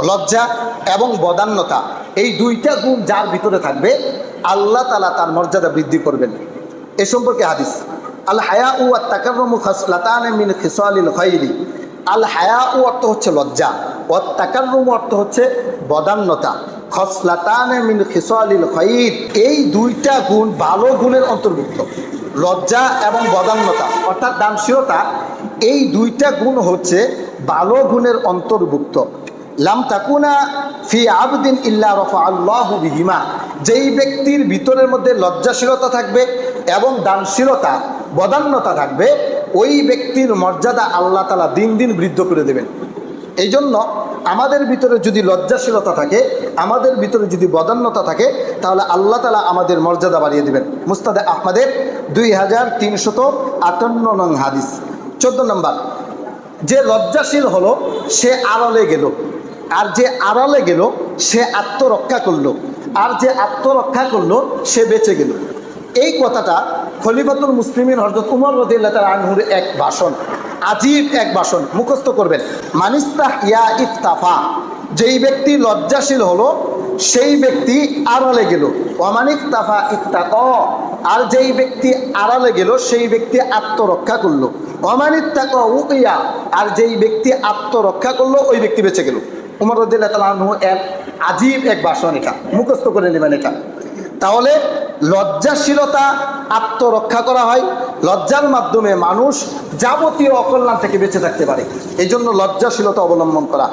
লজ্জা এবং বদান্যতা, এই দুইটা গুণ যার ভিতরে থাকবে আল্লাহ তাআলা তার মর্যাদা বৃদ্ধি করবেন। এ সম্পর্কে হাদিস, আল হায়াউ ওয়াত তাকাররুমু খাসলাতান মিন খিসালিল খায়রি। আল হায়াউ অর্থ হচ্ছে লজ্জা, ওয়াত তাকাররুমু অর্থ হচ্ছে বদান্যতা, খসলাতান মিন খিসালিল খায়র, এই দুইটা গুণ ভালো গুণের অন্তর্ভুক্ত। লজ্জা এবং বদান্যতা অর্থাৎ দানশীলতা, এই দুইটা গুণ হচ্ছে ভালো গুণের অন্তর্ভুক্ত। লাম তাকুনা ফি আবদিন ইল্লা রফা আল্লাহু বিহিমা, যেই ব্যক্তির ভিতরের মধ্যে লজ্জাশীলতা থাকবে এবং দানশীলতা বদান্যতা থাকবে, ওই ব্যক্তির মর্যাদা আল্লাহ তাআলা দিন দিন বৃদ্ধি করে দেবেন। এই জন্য আমাদের ভিতরে যদি লজ্জাশীলতা থাকে, আমাদের ভিতরে যদি বদান্যতা থাকে, তাহলে আল্লাহ তাআলা আমাদের মর্যাদা বাড়িয়ে দেবেন। মুস্তাদে আহমদের 2358 নং হাদিস। 14 নম্বর, যে লজ্জাশীল হলো সে আড়ালে গেল, আর যে আড়ালে গেল সে আত্মরক্ষা করলো, আর যে আত্মরক্ষা করলো সে বেঁচে গেল। এই কথাটা খলিফাতুল মুসলিমিন হযরত উমর রাদিয়াল্লাহু তাআলা আনহুর এক ভাষণ, আজীব এক ভাষণ, মুখস্থ করবেন। মানিস্তাহ ইয়া ইফতাফা, যেই ব্যক্তি লজ্জাশীল হলো সেই ব্যক্তি আড়ালে গেল। ওয়ামানিফতাফা ইত্তাক, আর যেই ব্যক্তি আড়ালে গেল সেই ব্যক্তি আত্মরক্ষা করলো। ওয়ামানিত্তাক উকিয়া, আর যেই ব্যক্তি আত্মরক্ষা করলো ওই ব্যক্তি বেঁচে গেল। উমর রাদিয়াল্লাহু তাআলা আনহু এক আজীব এক ভাষণ, এটা মুখস্থ করে নেবেন। এটা তাহলে লজ্জাশীলতা আত্মরক্ষা করা হয়, লজ্জার মাধ্যমে মানুষ যাবতীয় অকল্যাণ থেকে বেঁচে থাকতে পারে, এই জন্য লজ্জাশীলতা অবলম্বন করা।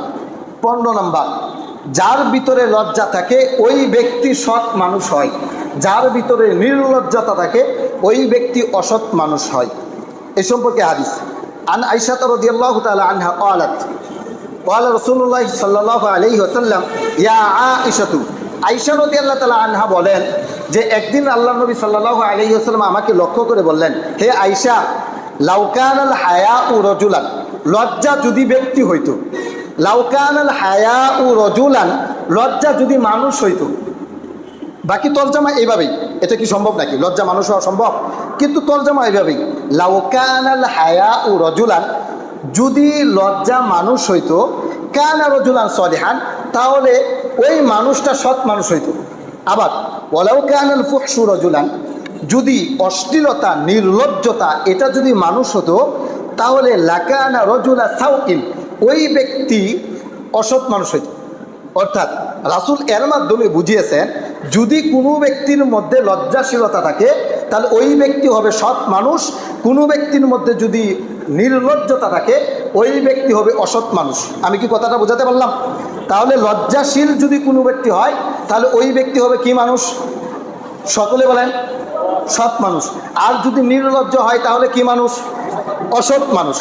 15 নম্বর, যার ভিতরে লজ্জা থাকে ওই ব্যক্তি সৎ মানুষ হয়, যার ভিতরে নির্লজ্জতা থাকে ওই ব্যক্তি অসৎ মানুষ হয়। এই সম্পর্কে হাদিস, আন আয়েশা রাদিয়াল্লাহু তাআলা আনহা ক্বালাত ক্বালা রাসূলুল্লাহ সাল্লাল্লাহু আলাইহি ওয়াসাল্লাম ইয়া আয়েশাতু, আয়েশা রাদিয়াল্লাহু তাআলা আনহা বলেন যে একদিন আল্লাহর নবী সাল্লাল্লাহু আলাইহি ওয়াসাল্লাম আমাকে লক্ষ্য করে বললেন, হে আয়েশা, লাউ কানাল হায়াউ রাজুলান, লজ্জা যদি ব্যক্তি হইতো, লাউ কানাল হায়াউ রাজুলান, লজ্জা যদি মানুষ হইতো। বাকি তরজমা এইভাবেই, এটা কি সম্ভব নাকি লজ্জা মানুষ হওয়া সম্ভব? কিন্তু তরজমা এইভাবেই, লাউ কানাল হায়াউ রাজুলান, যদি লজ্জা মানুষ হইতো, কানা রাজুলান সলিহান, তাহলে ওই মানুষটা সৎ মানুষ হইতো। আবার ওয়ালাউ কানাল ফুহশু রাজুলান, যদি অশ্লীলতা নির্লজ্জতা এটা যদি মানুষ হতো, তাহলে লাকানা রাজুলা সাউইন, ওই ব্যক্তি অসৎ মানুষ হইতো। অর্থাৎ রাসূল এর মাধ্যমে বুঝিয়েছেন, যদি কোনো ব্যক্তির মধ্যে লজ্জাশীলতা থাকে তাহলে ওই ব্যক্তি হবে সৎ মানুষ, কোনো ব্যক্তির মধ্যে যদি নির্লজ্জতা থাকে ওই ব্যক্তি হবে অসৎ মানুষ। আমি কি কথাটা বোঝাতে পারলাম? তাহলে লজ্জাশীল যদি কোনো ব্যক্তি হয় তাহলে ওই ব্যক্তি হবে কি মানুষ? সকলে বলেন সৎ মানুষ। আর যদি নির্লজ্জ হয় তাহলে কি মানুষ? অসৎ মানুষ।